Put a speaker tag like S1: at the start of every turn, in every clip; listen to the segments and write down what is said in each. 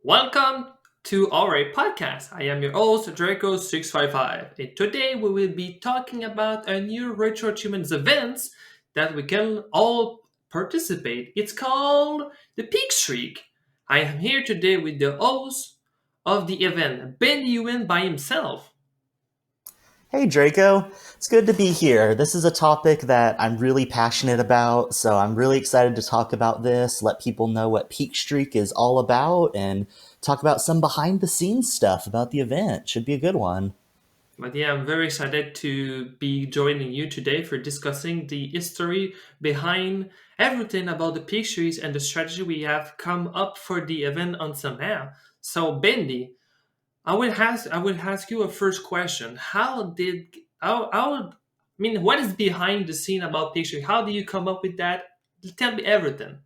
S1: Welcome to RAPodcast. I am your host, Draco655. And today we will be talking about a new retro achievements events that we can all participate. It's called the Peak Streak. I am here today with the host of the event, Ben Ewan by himself.
S2: Hey Draco, it's good to be here. This is a topic that I'm really passionate about, so I'm really excited to talk about this, let people know what Peak Streak is all about, and talk about some behind the scenes stuff about the event. Should be a good one.
S1: But yeah, I'm very excited to be joining you today for discussing the history behind everything about the pictures and the strategy we have come up for the event on summer. So, Bendy, I will ask you a first question. What is behind the scene about pictures? How do you come up with that? Tell me everything.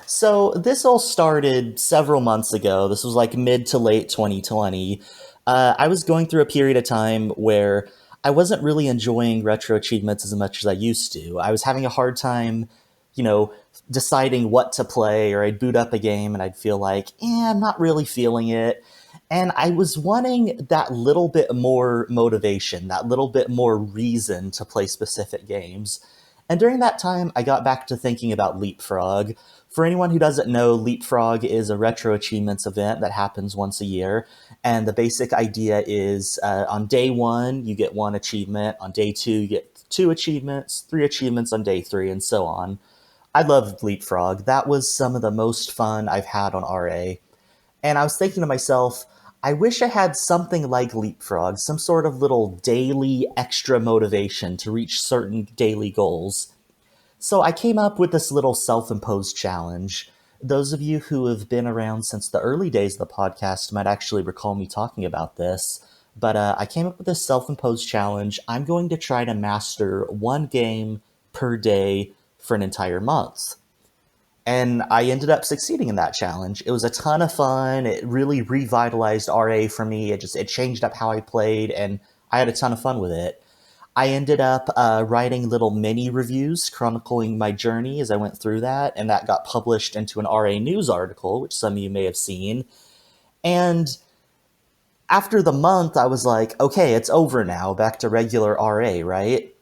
S2: So, this all started several months ago. This was like mid to late 2020. I was going through a period of time where I wasn't really enjoying retro achievements as much as I used to. I was having a hard time, you know, deciding what to play, or I'd boot up a game and I'd feel like, I'm not really feeling it. And I was wanting that little bit more motivation, that little bit more reason to play specific games. And during that time, I got back to thinking about Leapfrog. For anyone who doesn't know, Leapfrog is a retro achievements event that happens once a year. And the basic idea is on day one, you get one achievement. On day two, you get two achievements, three achievements on day three, and so on. I loved Leapfrog. That was some of the most fun I've had on RA. And I was thinking to myself, I wish I had something like Leapfrog, some sort of little daily extra motivation to reach certain daily goals. So I came up with this little self imposed challenge. Those of you who have been around since the early days of the podcast might actually recall me talking about this. But I came up with this self imposed challenge. I'm going to try to master one game per day for an entire month. And I ended up succeeding in that challenge. It was a ton of fun. It really revitalized RA for me. It changed up how I played, and I had a ton of fun with it. I ended up writing little mini reviews chronicling my journey as I went through that, and that got published into an RA news article, which some of you may have seen. And after the month, I was like, okay, it's over now, back to regular RA, right?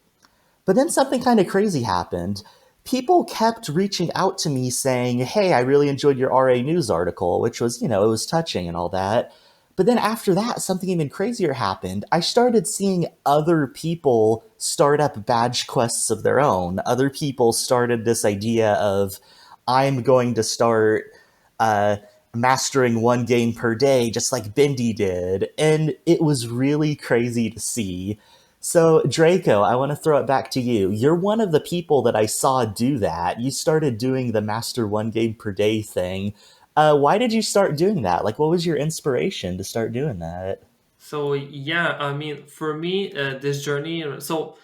S2: But then something kind of crazy happened. People kept reaching out to me saying, hey, I really enjoyed your RA news article, which was, it was touching and all that. But then after that, something even crazier happened. I started seeing other people start up badge quests of their own. Other people started this idea of, I'm going to start uh, mastering one game per day, just like Bendy did. And it was really crazy to see. So, Draco, I want to throw it back to you. You're one of the people that I saw do that. You started doing the master one game per day thing. Why did you start doing that? Like, what was your inspiration to start doing that?
S1: So yeah, for me, this journey. So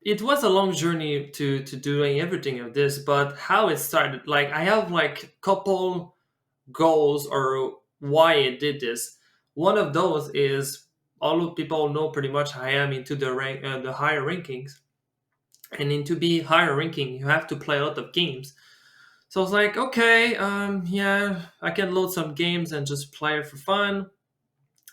S1: it was a long journey to doing everything of this, but how it started, like I have like couple goals or why I did this. One of those is all of people know pretty much I am into the higher rankings, and into be higher ranking, you have to play a lot of games. So I was like, okay, yeah, I can load some games and just play it for fun.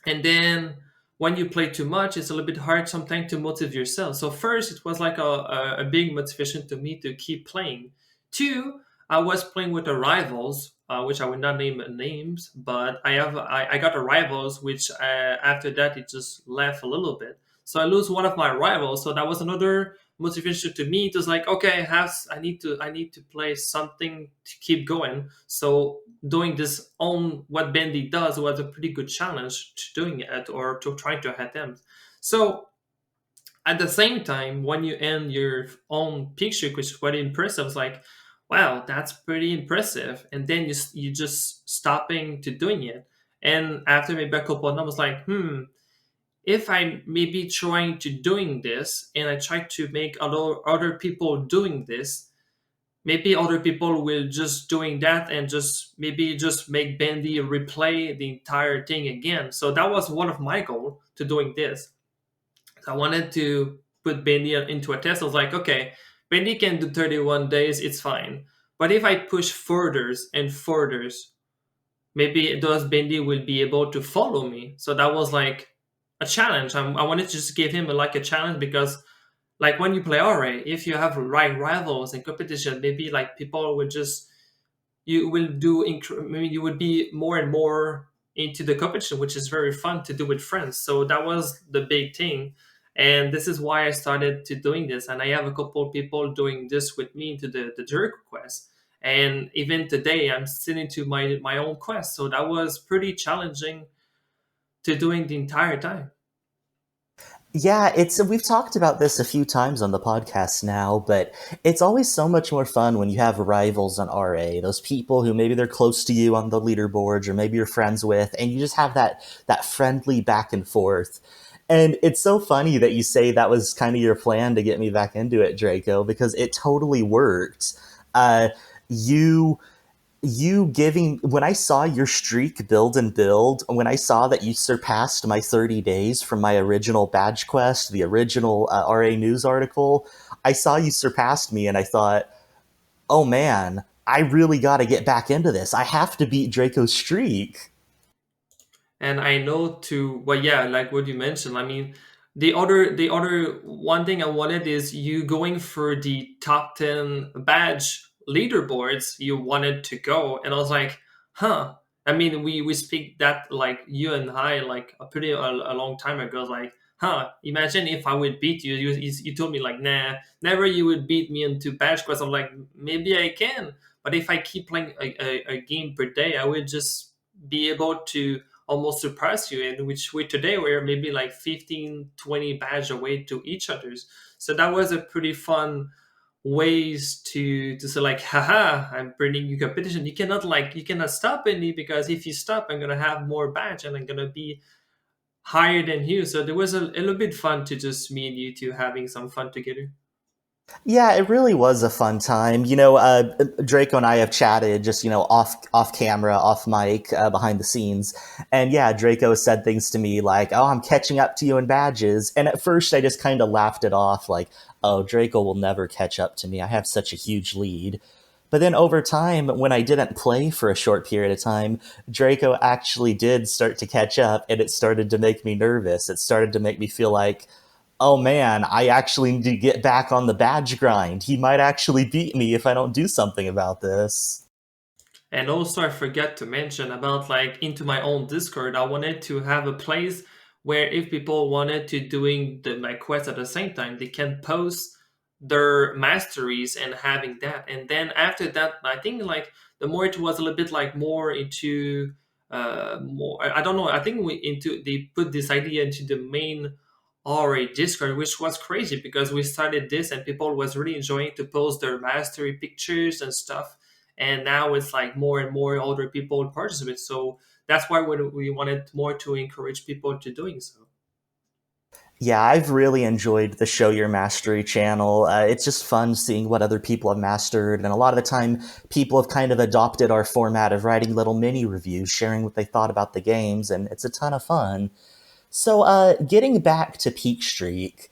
S1: And then when you play too much, it's a little bit hard sometimes to motivate yourself. So first, it was like a big motivation to me to keep playing. Two, I was playing with the rivals, which I will not name names, but I got a rivals, which after that it just left a little bit. So I lose one of my rivals, so that was another motivation to me. It was like, okay, I need to play something to keep going. So doing this on what Bendy does was a pretty good challenge to doing it or to trying to attempt. So at the same time, when you end your own picture, which is very impressive, it's like, wow, that's pretty impressive. And then you just stopping to doing it. And after maybe a couple of numbers, like, if I'm maybe trying to doing this and I try to make other people doing this, maybe other people will just doing that and just make Bendy replay the entire thing again. So that was one of my goal to doing this. So I wanted to put Bendy into a test. I was like, okay, Bendy can do 31 days, it's fine. But if I push furthers and furthers, maybe those Bendy will be able to follow me. So that was like a challenge. I wanted to just give him like a challenge because like when you play RA, if you have right rivals in competition, maybe like people will just you will do maybe you would be more and more into the competition, which is very fun to do with friends. So that was the big thing, and this is why I started to doing this. And I have a couple of people doing this with me into the Jericho quest. And even today, I'm still into my own quest. So that was pretty challenging to doing the entire time.
S2: Yeah, it's we've talked about this a few times on the podcast now, but it's always so much more fun when you have rivals on RA, those people who maybe they're close to you on the leaderboards or maybe you're friends with, and you just have that friendly back and forth. And it's so funny that you say that was kind of your plan to get me back into it, Draco, because it totally worked. Uh, you you giving when I saw your streak build and build, when I saw that you surpassed my 30 days from my original badge quest, the original RA news article, I saw you surpassed me and I thought, oh man, I really got to get back into this. I have to beat Draco's streak.
S1: And I know to well, yeah, like what you mentioned. I mean, the other one thing I wanted is you going for the top 10 badge leaderboards. You wanted to go, and I was like, huh. I mean, we speak that like you and I like a long time ago. Like, huh? Imagine if I would beat you. You told me like, nah, never. You would beat me into badge quest. I'm like, maybe I can, but if I keep playing a game per day, I would just be able to almost surpass you, in which we today we're maybe like 15, 20 badge away to each other's. So that was a pretty fun ways to say like, haha, I'm bringing you competition. You cannot stop me, because if you stop, I'm gonna have more badge and I'm gonna be higher than you. So there was a little bit fun to just me and you two having some fun together.
S2: Yeah, it really was a fun time. Draco and I have chatted just off camera, off mic, behind the scenes, and yeah, Draco said things to me like, "Oh, I'm catching up to you in badges," and at first I just kind of laughed it off, like, "Oh, Draco will never catch up to me. I have such a huge lead." But then over time, when I didn't play for a short period of time, Draco actually did start to catch up, and it started to make me nervous. It started to make me feel like, oh man, I actually need to get back on the badge grind. He might actually beat me if I don't do something about this.
S1: And also, I forgot to mention about like into my own Discord. I wanted to have a place where if people wanted to doing my quest at the same time, they can post their masteries and having that. And then after that, I think like the more it was a little bit like more into more. I don't know. I think we into they put this idea into the main RA Discord, which was crazy because we started this and people was really enjoying to post their mastery pictures and stuff, and now it's like more and more older people participate. So that's why we wanted more to encourage people to doing so.
S2: Yeah, I've really enjoyed the Show Your Mastery channel. It's just fun seeing what other people have mastered, and a lot of the time, people have kind of adopted our format of writing little mini reviews, sharing what they thought about the games, and it's a ton of fun. So, getting back to Peak Streak,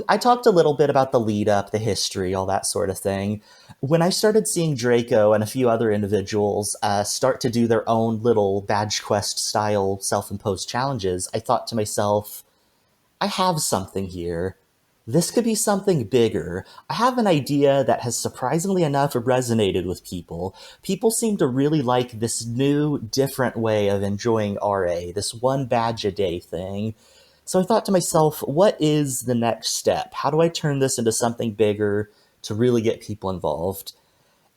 S2: I talked a little bit about the lead up, the history, all that sort of thing. When I started seeing Draco and a few other individuals start to do their own little badge quest style self imposed challenges, I thought to myself, I have something here. This could be something bigger. I have an idea that has surprisingly enough resonated with people. People seem to really like this new, different way of enjoying RA, this one badge a day thing. So I thought to myself, what is the next step? How do I turn this into something bigger to really get people involved?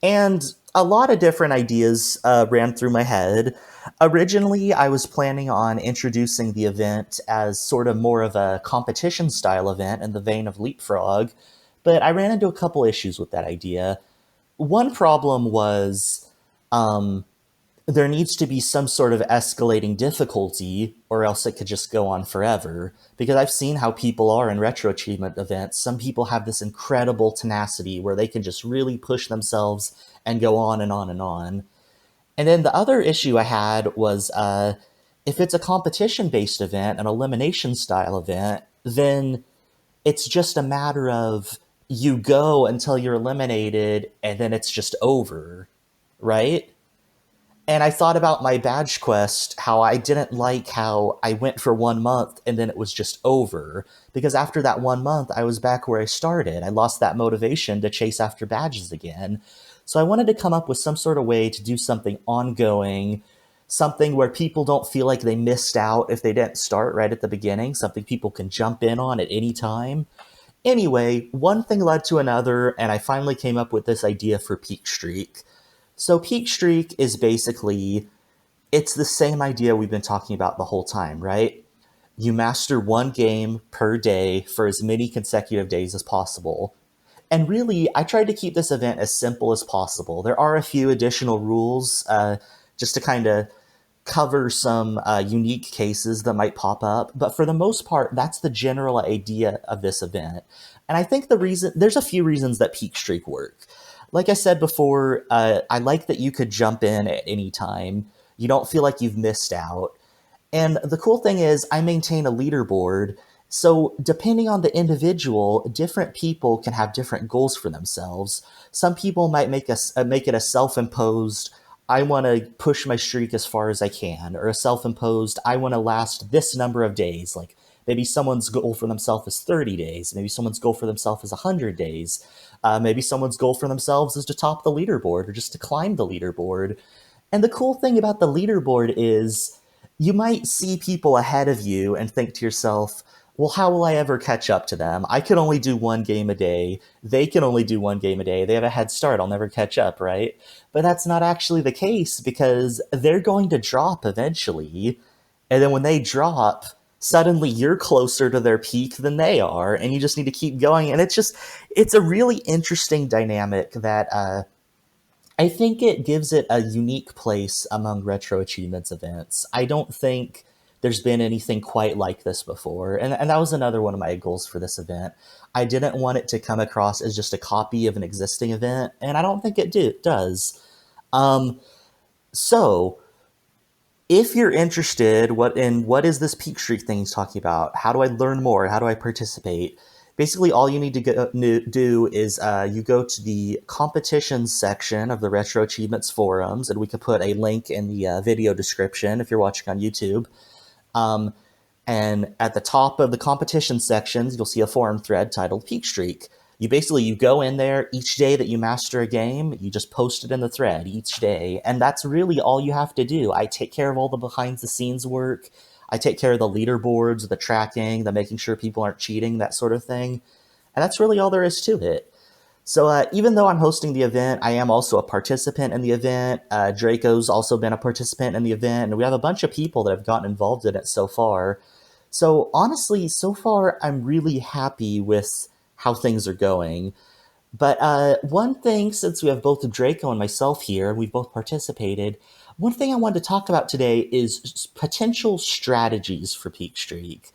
S2: And a lot of different ideas ran through my head. Originally, I was planning on introducing the event as sort of more of a competition style event in the vein of Leapfrog, but I ran into a couple issues with that idea. One problem was um, there needs to be some sort of escalating difficulty, or else it could just go on forever. Because I've seen how people are in retro achievement events. Some people have this incredible tenacity where they can just really push themselves and go on and on and on. And then the other issue I had was if it's a competition based event, an elimination style event, then it's just a matter of you go until you're eliminated and then it's just over, right? And I thought about my badge quest, how I didn't like how I went for 1 month and then it was just over. Because after that 1 month, I was back where I started. I lost that motivation to chase after badges again. So I wanted to come up with some sort of way to do something ongoing, something where people don't feel like they missed out if they didn't start right at the beginning, something people can jump in on at any time. Anyway, one thing led to another, and I finally came up with this idea for Peak Streak. So Peak Streak is basically it's the same idea we've been talking about the whole time, right? You master one game per day for as many consecutive days as possible. And really, I tried to keep this event as simple as possible. There are a few additional rules just to kind of cover some unique cases that might pop up. But for the most part, that's the general idea of this event. And I think there's a few reasons that Peak Streak work. Like I said before, I like that you could jump in at any time. You don't feel like you've missed out. And the cool thing is, I maintain a leaderboard. So, depending on the individual, different people can have different goals for themselves. Some people might make it a self-imposed, I want to push my streak as far as I can, or a self-imposed, I want to last this number of days. Like maybe someone's goal for themselves is 30 days. Maybe someone's goal for themselves is 100 days. Maybe someone's goal for themselves is to top the leaderboard or just to climb the leaderboard. And the cool thing about the leaderboard is you might see people ahead of you and think to yourself, well, how will I ever catch up to them? I can only do one game a day. They can only do one game a day. They have a head start. I'll never catch up, right? But that's not actually the case because they're going to drop eventually. And then when they drop, suddenly you're closer to their peak than they are. And you just need to keep going. And it's a really interesting dynamic that I think it gives it a unique place among Retro Achievements events. I don't think there's been anything quite like this before. And that was another one of my goals for this event. I didn't want it to come across as just a copy of an existing event, and I don't think does. Um, so, if you're interested what is this Peak Streak thing he's talking about, how do I learn more, how do I participate, basically all you need to do is you go to the competitions section of the Retro Achievements forums, and we could put a link in the video description if you're watching on YouTube. um, and at the top of the competition sections, you'll see a forum thread titled Peak Streak. You go in there each day that you master a game, you just post it in the thread each day, and that's really all you have to do. I take care of all the behind the scenes work. I take care of the leaderboards, the tracking, the making sure people aren't cheating, that sort of thing. And that's really all there is to it. So even though I'm hosting the event, I am also a participant in the event. Draco's also been a participant in the event, and we have a bunch of people that have gotten involved in it so far. So honestly, so far, I'm really happy with how things are going. But one thing, since we have both Draco and myself here, and we've both participated, one thing I wanted to talk about today is potential strategies for Peak Streak.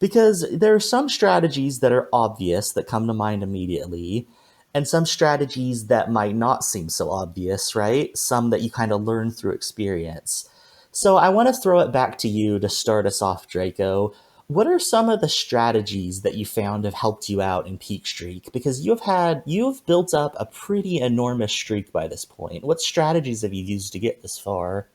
S2: Because there are some strategies that are obvious that come to mind immediately, and some strategies that might not seem so obvious, right? Some that you kind of learn through experience. So I want to throw it back to you to start us off, Draco. What are some of the strategies that you found have helped you out in Peak Streak? Because you've built up a pretty enormous streak by this point. What strategies have you used to get this far?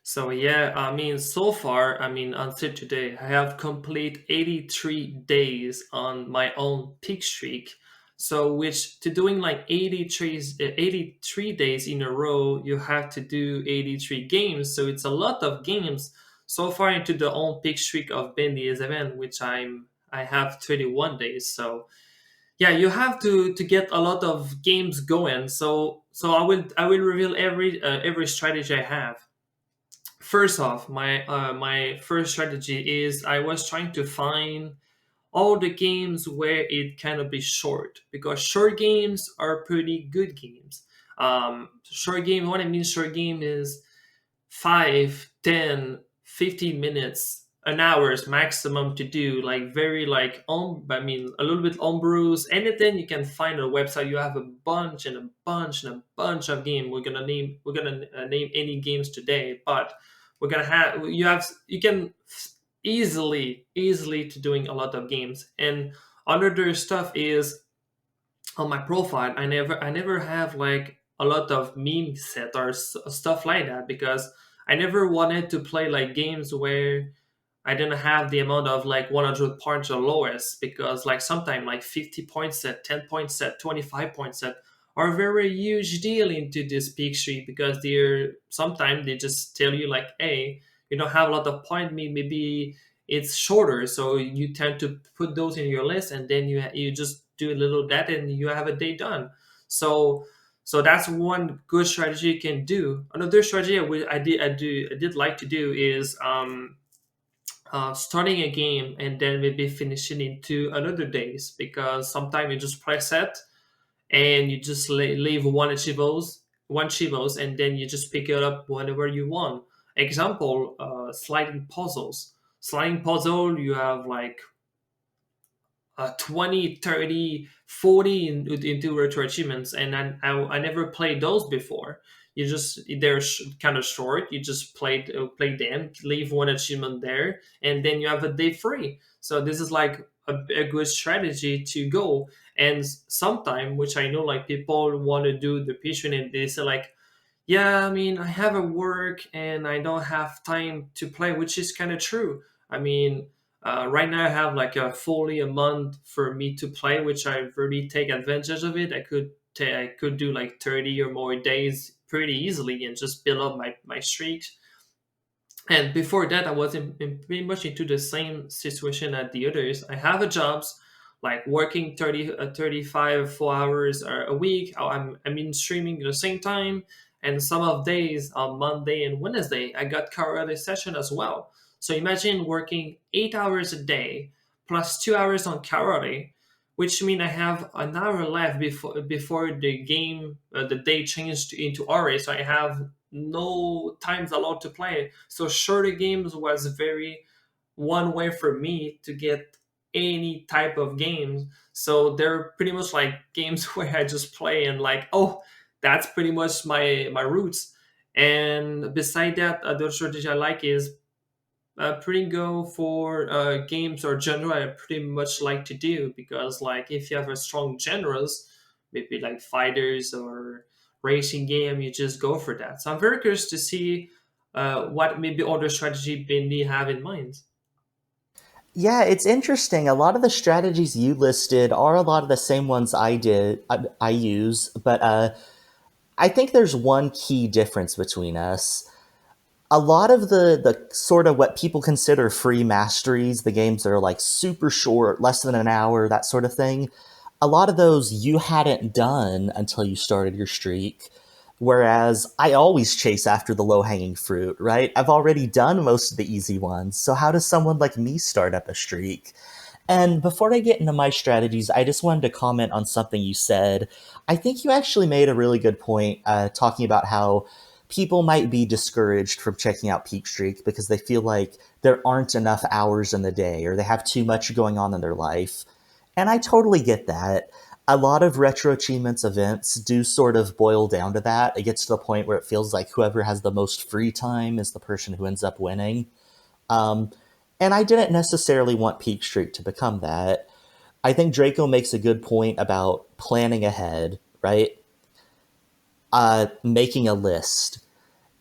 S1: So yeah, I mean, so far, I mean, until today, I have complete 83 days on my own peak streak. So, which to doing like 83 days in a row, you have to do 83 games. So it's a lot of games so far into the own peak streak of Bendy's event, which I have 21 days. So yeah, you have to get a lot of games going. So I will reveal every strategy I have. First off, my first strategy is I was trying to find all the games where it cannot be short, because short games are pretty good games. Short game, what I mean short game is 5, 10, 15 minutes, an hour's maximum to do, like very like I mean a little bit homebrews, anything you can find on a website. You have a bunch and a bunch and a bunch of games. We're gonna name any games today, but we're gonna have you can easily to doing a lot of games. And another stuff is on my profile, I never have like a lot of meme set or stuff like that, because I never wanted to play like games where I didn't have the amount of like 100 points or lowest, because like sometimes like 50 point set, 10 point set, 25 point set are a very huge deal into this peak streak, because they're sometimes they just tell you like, hey, you don't have a lot of point, maybe it's shorter, so you tend to put those in your list, and then you just do a little that and you have a day done. So that's one good strategy you can do. Another strategy I did like to do is starting a game and then maybe finishing in 2 another days, because sometimes you just press set and you just leave one chivos, and then you just pick it up whenever you want. Example, sliding puzzles. Sliding puzzle, you have like 20, 30, 40 into retro achievements, and I never played those before. They're kind of short. You just play them, leave one achievement there, and then you have a day free. So this is like a good strategy to go. And sometime, which I know like people want to do the pitching, and they say like, yeah, I mean, I have a work and I don't have time to play, which is kind of true. I mean, right now I have like a fully a month for me to play, which I really take advantage of it. I could do like 30 or more days pretty easily and just build up my streaks. And before that, I was in pretty much into the same situation as the others. I have a jobs like working 30, 35, 4 hours a week. I'm in streaming at the same time. And some of days on Monday and Wednesday, I got karate session as well. So imagine working 8 hours a day plus 2 hours on karate, which means I have an hour left before the game, the day changed into RA. So I have no times allowed to play. So shorter games was very one way for me to get any type of games. So they're pretty much like games where I just play and like, oh, that's pretty much my roots. And beside that, the strategy I like is pretty go for games or genre I pretty much like to do, because like if you have a strong genres, maybe like fighters or racing game, you just go for that. So I'm very curious to see what maybe other strategy Bindi have in mind.
S2: Yeah, it's interesting. A lot of the strategies you listed are a lot of the same ones I use, but I think there's one key difference between us. A lot of the sort of what people consider free masteries, the games that are like super short, less than an hour, that sort of thing, a lot of those you hadn't done until you started your streak. Whereas I always chase after the low hanging fruit, right? I've already done most of the easy ones. So how does someone like me start up a streak? And before I get into my strategies, I just wanted to comment on something you said. I think you actually made a really good point talking about how people might be discouraged from checking out Peak Streak because they feel like there aren't enough hours in the day or they have too much going on in their life. And I totally get that. A lot of retro achievements events do sort of boil down to that. It gets to the point where it feels like whoever has the most free time is the person who ends up winning. Um, and I didn't necessarily want Peak Streak to become that. I think Draco makes a good point about planning ahead, right? Making a list.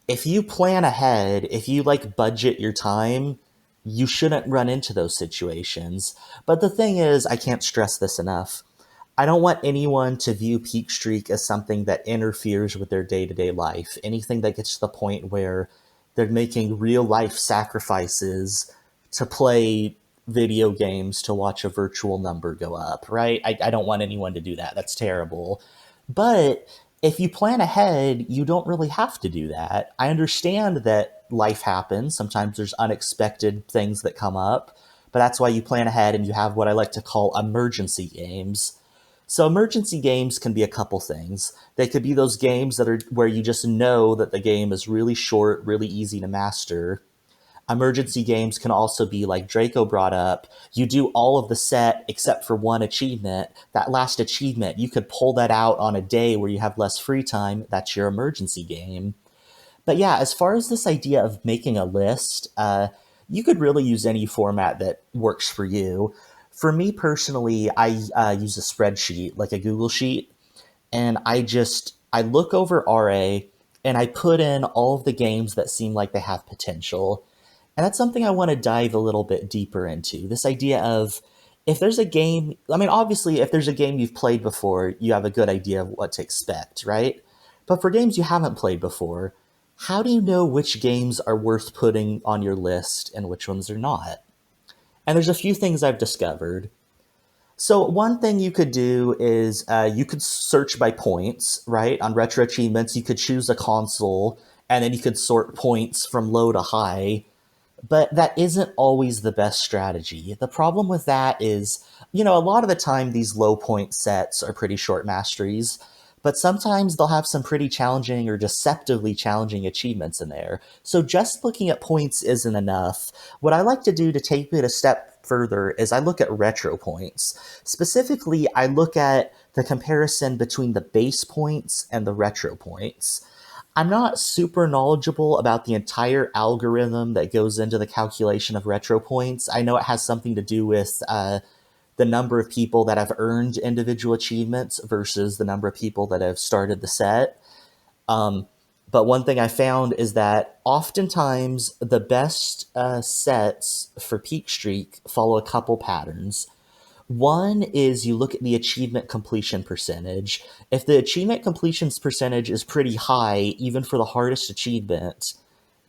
S2: If you plan ahead, if you like budget your time, you shouldn't run into those situations. But the thing is, I can't stress this enough. I don't want anyone to view Peak Streak as something that interferes with their day to day life. Anything that gets to the point where they're making real life sacrifices to play video games to watch a virtual number go up, right? I don't want anyone to do that. That's terrible. But if you plan ahead, you don't really have to do that. I understand that life happens. Sometimes there's unexpected things that come up, but that's why you plan ahead and you have what I like to call emergency games. So emergency games can be a couple things. They could be those games that are where you just know that the game is really short, really easy to master. Emergency games can also be like Draco brought up. You do all of the set except for one achievement. That last achievement, you could pull that out on a day where you have less free time. That's your emergency game. But yeah, as far as this idea of making a list, you could really use any format that works for you. For me personally, I use a spreadsheet, like a Google Sheet, and I just I look over RA and I put in all of the games that seem like they have potential. And that's something I want to dive a little bit deeper into. This idea of if there's a game, I mean, obviously, if there's a game you've played before, you have a good idea of what to expect, right? But for games you haven't played before, how do you know which games are worth putting on your list and which ones are not? And there's a few things I've discovered. So one thing you could do is you could search by points, right? On retro achievements, you could choose a console, and then you could sort points from low to high. But that isn't always the best strategy. The problem with that is, a lot of the time these low point sets are pretty short masteries, but sometimes they'll have some pretty challenging or deceptively challenging achievements in there. So just looking at points isn't enough. What I like to do to take it a step further is I look at retro points. Specifically, I look at the comparison between the base points and the retro points. I'm not super knowledgeable about the entire algorithm that goes into the calculation of retro points. I know it has something to do with the number of people that have earned individual achievements versus the number of people that have started the set. Um, but one thing I found is that oftentimes the best sets for Peak Streak follow a couple patterns. One is you look at the achievement completion percentage. If the achievement completion percentage is pretty high, even for the hardest achievement,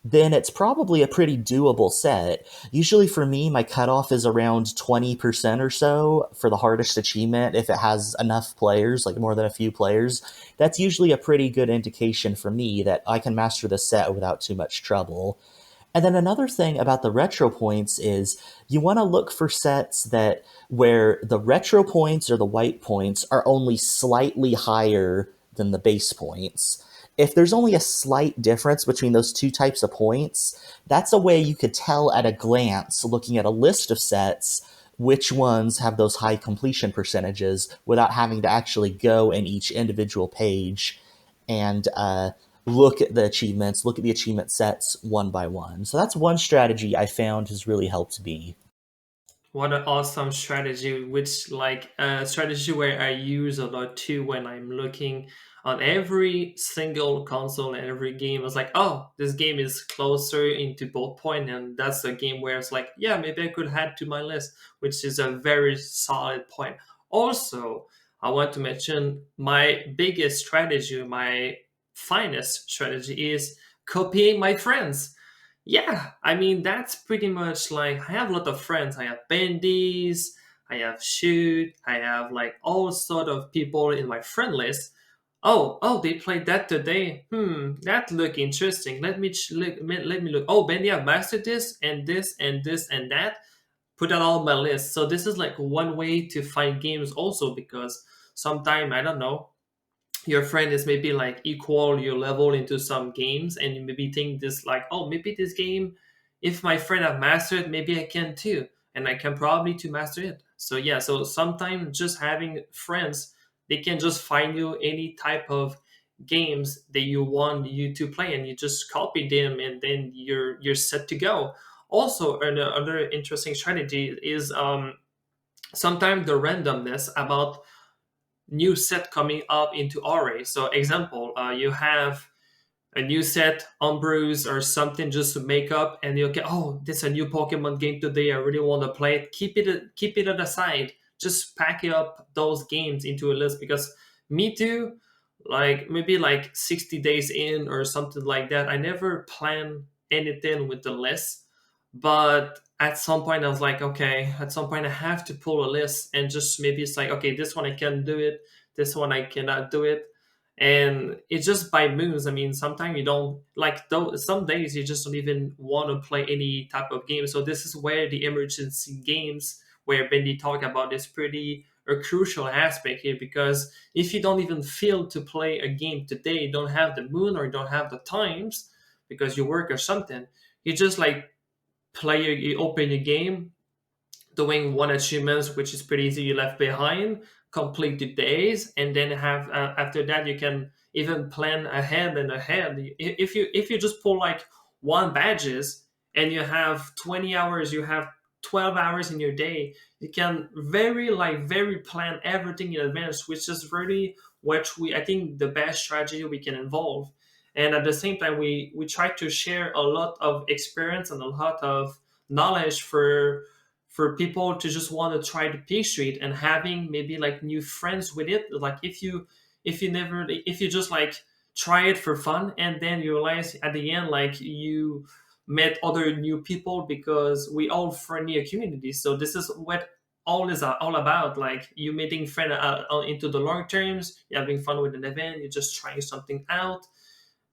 S2: then it's probably a pretty doable set. Usually for me, my cutoff is around 20% or so for the hardest achievement. If it has enough players, like more than a few players, that's usually a pretty good indication for me that I can master the set without too much trouble. And then another thing about the retro points is you want to look for sets that where the retro points or the white points are only slightly higher than the base points. If there's only a slight difference between those two types of points, that's a way you could tell at a glance looking at a list of sets which ones have those high completion percentages without having to actually go in each individual page and look at the achievements, look at the achievement sets one by one. So that's one strategy I found has really helped me.
S1: What an awesome strategy, which like a strategy where I use a lot too when I'm looking on every single console and every game. I was like, oh, this game is closer into both point, and that's a game where it's like, yeah, maybe I could add to my list, which is a very solid point. Also, I want to mention my biggest strategy, my finest strategy is copying my friends. Yeah, I mean that's pretty much like I have a lot of friends. I have bandies, I have shoot, I have like all sort of people in my friend list. Oh, they played that today. That look interesting. Let me look. Oh, Bandy, I've mastered this and this and this and that. Put that all on my list. So this is like one way to find games also because sometime I don't know your friend is maybe like equal your level into some games and you maybe think this like oh maybe this game if my friend have mastered maybe I can too and I can probably to master it. So yeah, so sometimes just having friends, they can just find you any type of games that you want you to play and you just copy them and then you're set to go. Also another interesting strategy is sometimes the randomness about new set coming up into RA. So example, you have a new set on Bruce or something just to make up, and you get oh, this is a new Pokemon game today. I really want to play it. Keep it at the side. Just pack up those games into a list because me too. Like maybe like 60 days in or something like that. I never plan anything with the list, but at some point I was like, okay, at some point I have to pull a list and just maybe it's like, okay, this one I can do it, this one I cannot do it, and it's just by moves. I mean, sometimes you don't like though. Some days you just don't even want to play any type of game. So this is where the emergency games, where Bendy talked about, is pretty a crucial aspect here because if you don't even feel to play a game today, you don't have the moon or you don't have the times because you work or something, you just like you open your game doing one achievements which is pretty easy you left behind, complete the days, and then have after that you can even plan ahead and ahead. If you just pull like one badges and you have 20 hours, you have 12 hours in your day, you can very plan everything in advance, which is really which I think the best strategy we can involve. And at the same time, we try to share a lot of experience and a lot of knowledge for people to just want to try the peak street and having maybe like new friends with it. Like if you just like try it for fun and then you realize at the end like you met other new people because we all friendly a community. So this is what all about, like you meeting friends into the long terms, you having fun with an event, you're just trying something out.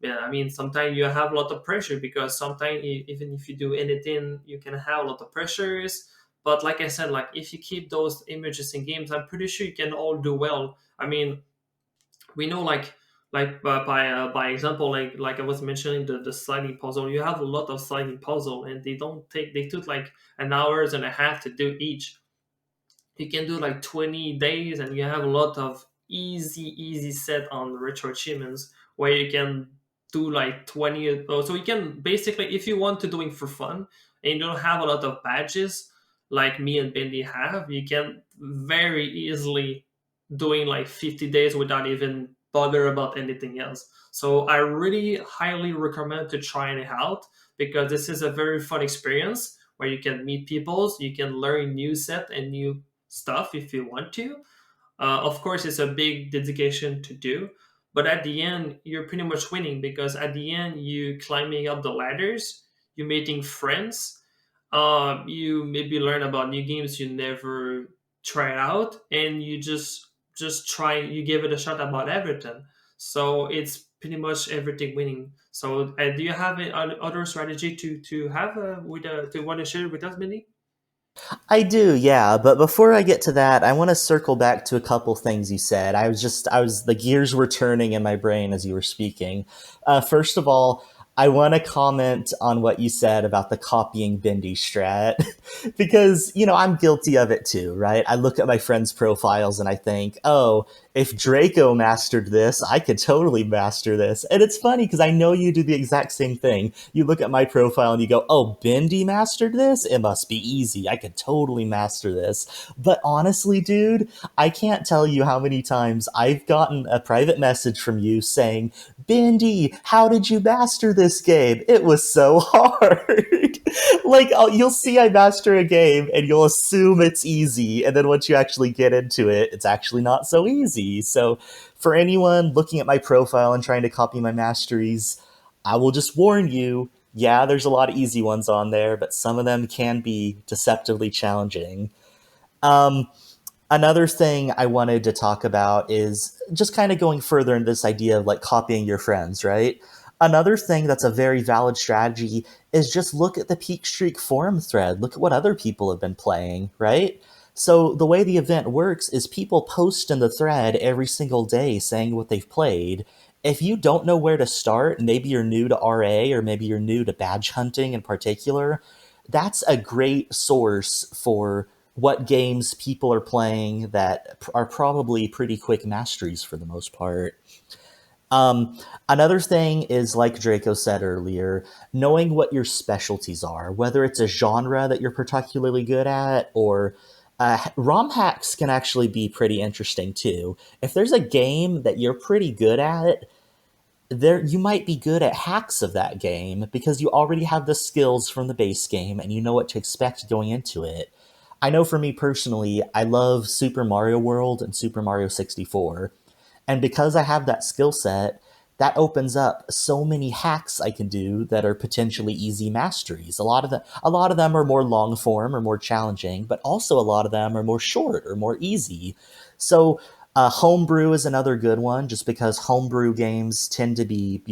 S1: Yeah, I mean, sometimes you have a lot of pressure because sometimes even if you do anything, you can have a lot of pressures. But like I said, like if you keep those images in games, I'm pretty sure you can all do well. I mean, we know by example, like I was mentioning the sliding puzzle. You have a lot of sliding puzzle, and they took like an hours and a half to do each. You can do like 20 days and you have a lot of easy set on retro achievements where you can do like 20 so you can basically, if you want to doing for fun and you don't have a lot of badges like me and Bendy have, you can very easily doing like 50 days without even bother about anything else. So I really highly recommend to try it out because this is a very fun experience where you can meet people, you can learn new set and new stuff if you want to. Of course, it's a big dedication to do, but at the end, you're pretty much winning because at the end, you climbing up the ladders, you're meeting friends, you maybe learn about new games you never tried out, and you just try, you give it a shot about everything. So it's pretty much everything winning. So, do you have other strategy to have with to want to share with us, Minnie?
S2: I do, yeah. But before I get to that, I want to circle back to a couple things you said. The gears were turning in my brain as you were speaking. First of all, I want to comment on what you said about the copying Bendy strat because, I'm guilty of it too, right? I look at my friends' profiles and I think, oh, if Draco mastered this, I could totally master this. And it's funny because I know you do the exact same thing. You look at my profile and you go, oh, Bendy mastered this? It must be easy. I could totally master this. But honestly, dude, I can't tell you how many times I've gotten a private message from you saying, Bendy, how did you master this game? It was so hard. Like, you'll see I master a game and you'll assume it's easy. And then once you actually get into it, it's actually not so easy. So, for anyone looking at my profile and trying to copy my masteries, I will just warn you, yeah, there's a lot of easy ones on there, but some of them can be deceptively challenging. Um, Another thing I wanted to talk about is just kind of going further into this idea of like copying your friends, right? Another thing that's a very valid strategy is just look at the Peak Streak forum thread. Look at what other people have been playing, right? So the way the event works is people post in the thread every single day saying what they've played. If you don't know where to start, maybe you're new to RA or maybe you're new to badge hunting in particular, that's a great source for what games people are playing that are probably pretty quick masteries for the most part. Another thing is, like Draco said earlier, knowing what your specialties are, whether it's a genre that you're particularly good at, or ROM hacks can actually be pretty interesting too. If there's a game that you're pretty good at, there you might be good at hacks of that game because you already have the skills from the base game and you know what to expect going into it. I know for me personally, I love Super Mario World and Super Mario 64. And because I have that skill set, that opens up so many hacks I can do that are potentially easy masteries. A lot of them are more long form or more challenging, but also a lot of them are more short or more easy. So homebrew is another good one, just because homebrew games tend to be,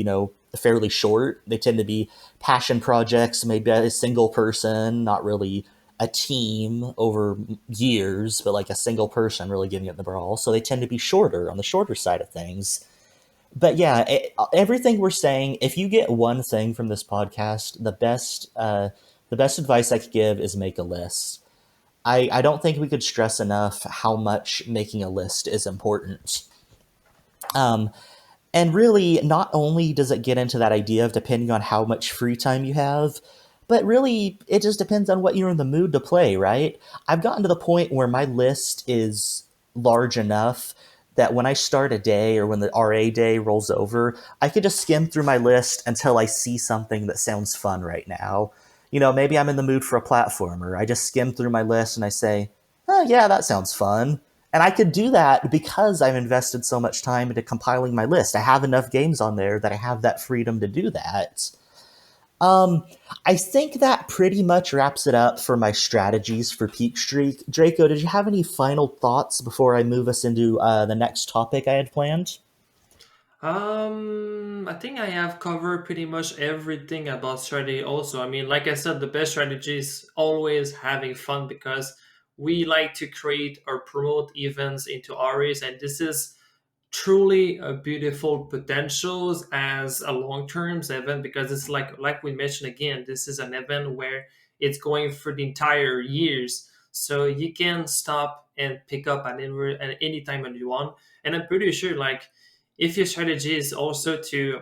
S2: fairly short. They tend to be passion projects, maybe a single person, not really a team over years, but like a single person really giving it the brawl. So they tend to be shorter, on the shorter side of things. But yeah, everything we're saying, if you get one thing from this podcast, the best advice I could give is make a list. I don't think we could stress enough how much making a list is important. Um, and really, not only does it get into that idea of depending on how much free time you have, but really, it just depends on what you're in the mood to play, right? I've gotten to the point where my list is large enough that when I start a day or when the RA day rolls over, I could just skim through my list until I see something that sounds fun right now. Maybe I'm in the mood for a platformer. I just skim through my list and I say, oh, yeah, that sounds fun. And I could do that because I've invested so much time into compiling my list. I have enough games on there that I have that freedom to do that. Um, I think that pretty much wraps it up for my strategies for Peak Streak. Draco, did you have any final thoughts before I move us into the next topic I had planned?
S1: I think I have covered pretty much everything about strategy also. I mean, like I said, the best strategy is always having fun because we like to create or promote events into RAs, and this is truly a beautiful potentials as a long-term event because it's like we mentioned again, this is an event where it's going for the entire years. So you can stop and pick up at any time that you want. And I'm pretty sure like if your strategy is also to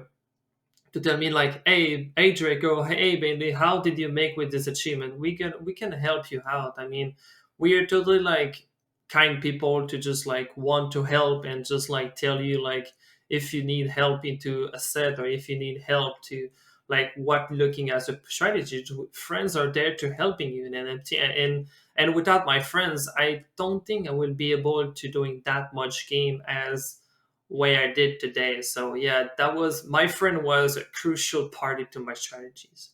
S1: tell me like, hey Draco, hey baby, how did you make with this achievement? We can help you out. I mean, we are totally like kind people to just like want to help and just like tell you like if you need help into a set or if you need help to like what looking as a strategy. Friends are there to helping you, and without my friends, I don't think I will be able to doing that much game as way I did today. So yeah, that was my friend was a crucial party to my strategies.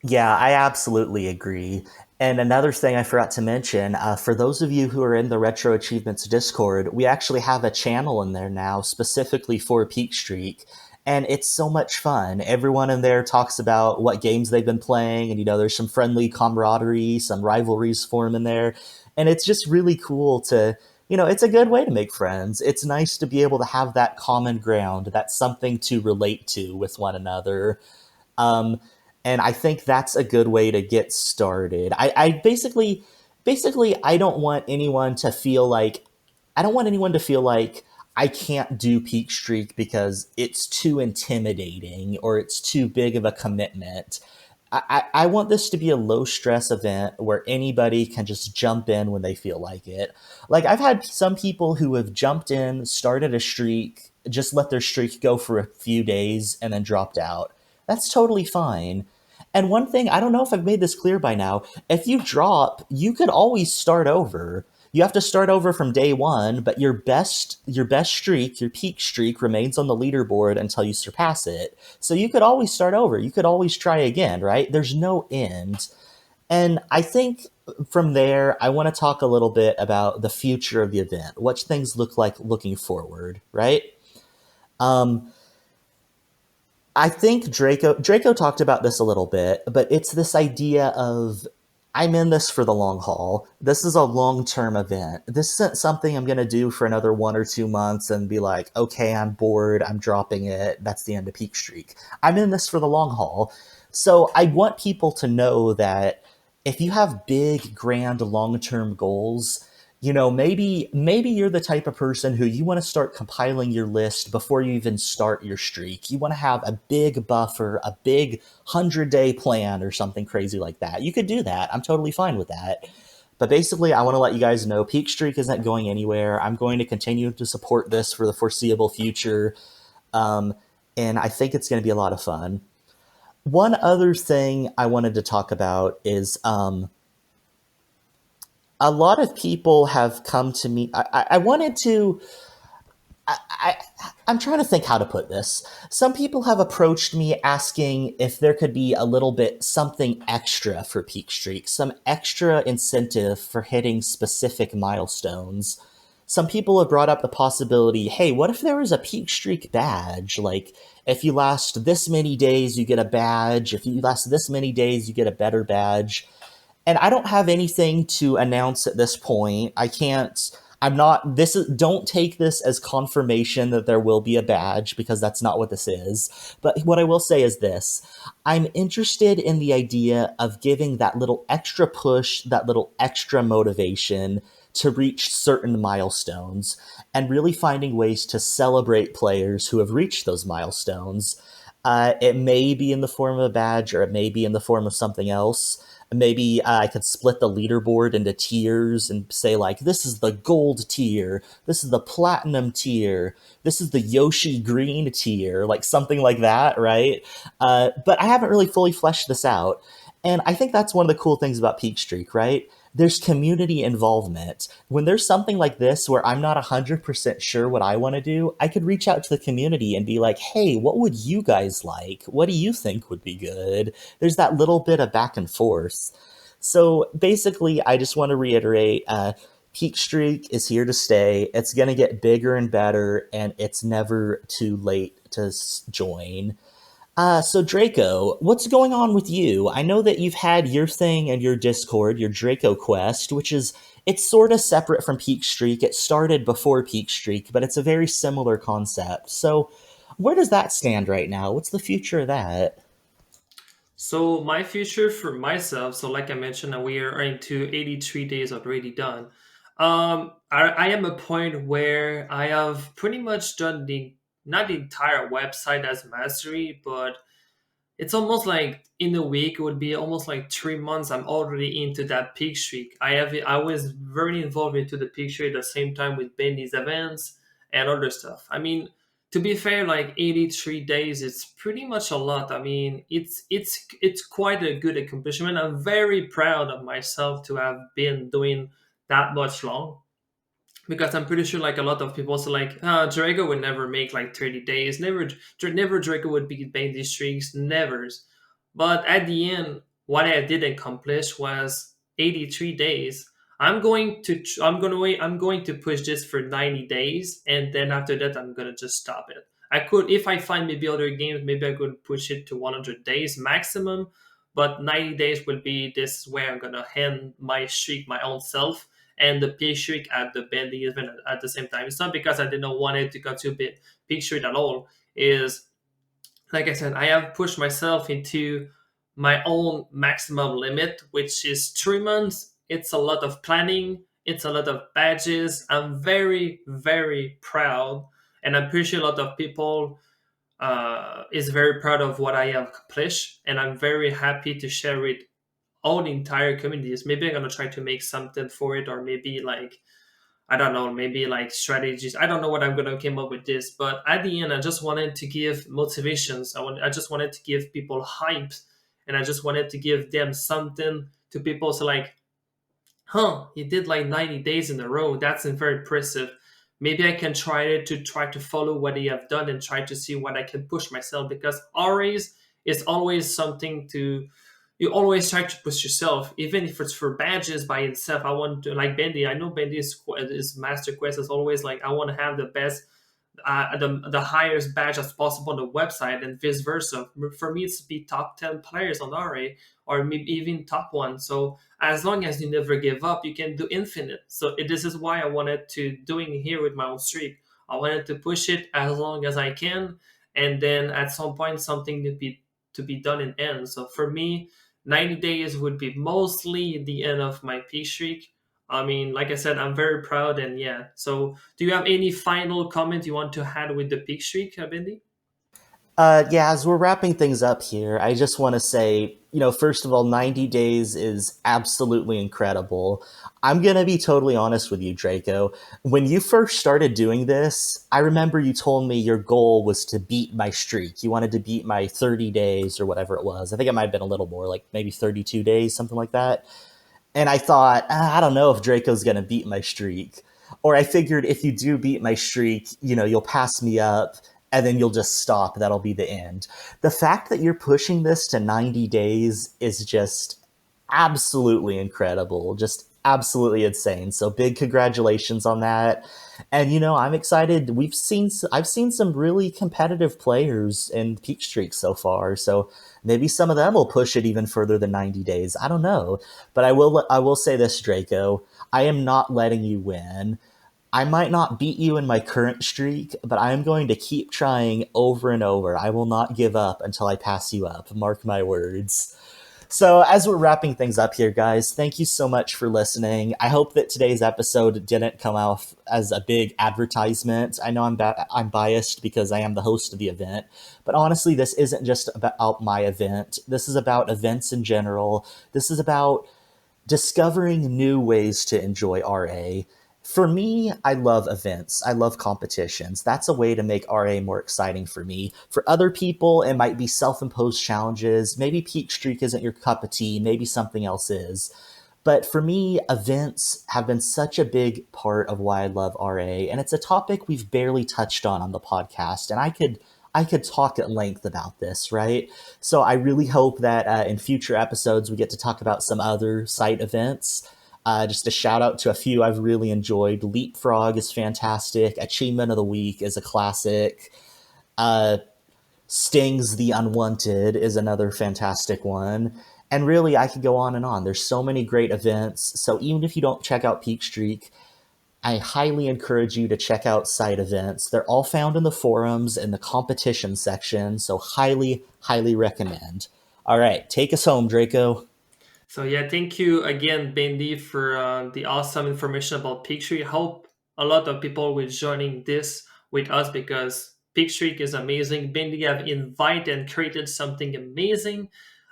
S2: Yeah, I absolutely agree. And another thing I forgot to mention, for those of you who are in the Retro Achievements Discord, we actually have a channel in there now specifically for Peak Streak. And it's so much fun. Everyone in there talks about what games they've been playing, and there's some friendly camaraderie, some rivalries form in there. And it's just really cool it's a good way to make friends. It's nice to be able to have that common ground, that's something to relate to with one another. Um, and I think that's a good way to get started. I basically I don't want anyone to feel like I can't do Peak Streak because it's too intimidating or it's too big of a commitment. I want this to be a low stress event where anybody can just jump in when they feel like it. Like, I've had some people who have jumped in, started a streak, just let their streak go for a few days, and then dropped out. That's totally fine. And one thing, I don't know if I've made this clear by now, if you drop, you could always start over. You have to start over from day one, but your best streak, your peak streak remains on the leaderboard until you surpass it. So you could always start over. You could always try again, right? There's no end. And I think from there, I want to talk a little bit about the future of the event, what things look like looking forward, right? Um, I think Draco talked about this a little bit, but it's this idea of I'm in this for the long haul. This is a long-term event. This isn't something I'm going to do for another 1 or 2 months and be like, okay, I'm bored, I'm dropping it. That's the end of Peak Streak. I'm in this for the long haul. So I want people to know that if you have big, grand, long-term goals, maybe you're the type of person who you want to start compiling your list before you even start your streak. You want to have a big buffer, a big 100-day plan or something crazy like that. You could do that. I'm totally fine with that. But basically, I want to let you guys know Peak Streak isn't going anywhere. I'm going to continue to support this for the foreseeable future. Um, and I think it's going to be a lot of fun. One other thing I wanted to talk about is a lot of people have come to me. I wanted to. I, I'm trying to think how to put this. Some people have approached me asking if there could be a little bit something extra for Peak Streak, some extra incentive for hitting specific milestones. Some people have brought up the possibility, hey, what if there was a Peak Streak badge? Like, if you last this many days, you get a badge. If you last this many days, you get a better badge. And I don't have anything to announce at this point. I can't. I'm not. This is. Don't take this as confirmation that there will be a badge because that's not what this is. But what I will say is this: I'm interested in the idea of giving that little extra push, that little extra motivation to reach certain milestones, and really finding ways to celebrate players who have reached those milestones. It may be in the form of a badge, or it may be in the form of something else. Maybe I could split the leaderboard into tiers and say, like, this is the gold tier, this is the platinum tier, this is the Yoshi green tier, like something like that, right? But I haven't really fully fleshed this out. And I think that's one of the cool things about Peak Streak, right? There's community involvement. When there's something like this where I'm not 100% sure what I want to do, I could reach out to the community and be like, hey, what would you guys like? What do you think would be good? There's that little bit of back and forth. So basically, I just want to reiterate Peak Streak is here to stay. It's going to get bigger and better, and it's never too late to join. So Draco, what's going on with you? I know that you've had your thing and your Discord, your Draco Quest, which is it's sort of separate from Peak Streak. It started before Peak Streak, but it's a very similar concept. So where does that stand right now? What's the future of that?
S1: So my future for myself, so like I mentioned, we are into 83 days already done. I am a point where I have pretty much done the not the entire website as mastery, but it's almost like in a week it would be almost like 3 months. I'm already into that peak streak. I was very involved into the peak streak at the same time with Bendy's events and other stuff. I mean, to be fair, like 83 days, it's pretty much a lot. I mean, it's quite a good accomplishment. I'm very proud of myself to have been doing that much long, because I'm pretty sure like a lot of people say like Drago would never make like 30 days, never Drago would beat Bandy streaks, never. But at the end, what I did accomplish was 83 days. I'm going to push this for 90 days, and then after that I'm gonna just stop it. I could, if I find maybe other games, maybe I could push it to 100 days maximum, but 90 days will be this where I'm gonna hand my streak my own self, and the peak streak at the bending event at the same time. It's not because I didn't want it to go to peak streak at all. Is like I said, I have pushed myself into my own maximum limit, which is 3 months. It's a lot of planning. It's a lot of badges. I'm very, very proud, and I'm pretty sure a lot of people is very proud of what I have accomplished, and I'm very happy to share it all the entire communities. Maybe I'm gonna try to make something for it, or maybe like I don't know, maybe like strategies. I don't know what I'm gonna come up with this, but at the end, I just wanted to give motivations. I just wanted to give people hype, and I just wanted to give them something to people. So like, huh, you did like 90 days in a row. That's very impressive. Maybe I can try to follow what they have done and try to see what I can push myself, because RAs is always something to you always try to push yourself, even if it's for badges by itself. I want to like Bendy. I know Bendy's master quest is always like I want to have the best the highest badge as possible on the website, and vice versa. For me, it's to be top 10 players on RA, or maybe even top one. So as long as you never give up, you can do infinite. So this is why I wanted to doing here with my own streak. I wanted to push it as long as I can, and then at some point something to be done and end. So for me, 90 days would be mostly the end of my peak streak. I mean, like I said, I'm very proud, and yeah. So, do you have any final comment you want to add with the peak streak, Bindi?
S2: Yeah, as we're wrapping things up here, I just want to say, first of all, 90 days is absolutely incredible. I'm going to be totally honest with you, Draco. When you first started doing this, I remember you told me your goal was to beat my streak. You wanted to beat my 30 days or whatever it was. I think it might have been a little more, like maybe 32 days, something like that. And I thought, I don't know if Draco's going to beat my streak. Or I figured if you do beat my streak, you'll pass me up and then you'll just stop. That'll be the end. The fact that you're pushing this to 90 days is just absolutely incredible. Just absolutely insane. So big congratulations on that. And I'm excited. I've seen some really competitive players in Peak Streak so far. So maybe some of them will push it even further than 90 days. I don't know. But I will say this, Draco. I am not letting you win. I might not beat you in my current streak, but I am going to keep trying over and over. I will not give up until I pass you up. Mark my words. So, as we're wrapping things up here, guys, thank you so much for listening. I hope that today's episode didn't come off as a big advertisement. I know I'm biased because I am the host of the event, but honestly, this isn't just about my event. This is about events in general. This is about discovering new ways to enjoy RA. For me, I love events. I love competitions. That's a way to make RA more exciting for me. For other people, it might be self imposed challenges. Maybe Peak Streak isn't your cup of tea. Maybe something else is. But for me, events have been such a big part of why I love RA, and it's a topic we've barely touched on the podcast. And I could talk at length about this, right? So I really hope that in future episodes we get to talk about some other site events. Just a shout out to a few I've really enjoyed. Leapfrog is fantastic. Achievement of the Week is a classic. Uh, Stings the Unwanted is another fantastic one. And really, I could go on and on. There's so many great events. So even if you don't check out Peak Streak, I highly encourage you to check out site events. They're all found in the forums in the competition section. So highly, highly recommend. All right, take us home, Draco.
S1: So yeah, thank you again, Bendy, for the awesome information about Picture. I hope a lot of people will joining this with us because Picture is amazing. Bendy have invited and created something amazing.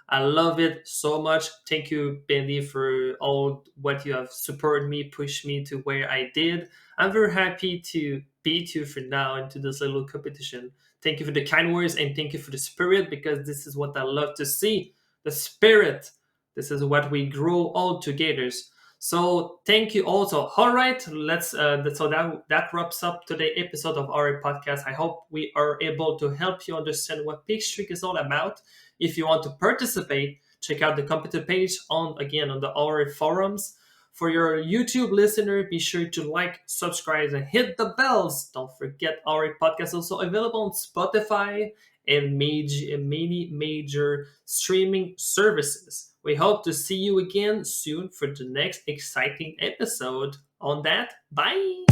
S1: I love it so much. Thank you, Bendy, for all what you have supported me, pushed me to where I did. I'm very happy to beat you for now into this little competition. Thank you for the kind words and thank you for the spirit because this is what I love to see. The spirit, this is what we grow all together. So thank you also. All right, let's. So that wraps up today's episode of our podcast. I hope we are able to help you understand what Peak Streak is all about. If you want to participate, check out the competitive page on the our forums. For your YouTube listener, be sure to like, subscribe, and hit the bells. Don't forget our podcast also available on Spotify and many major streaming services. We hope to see you again soon for the next exciting episode. On that, bye!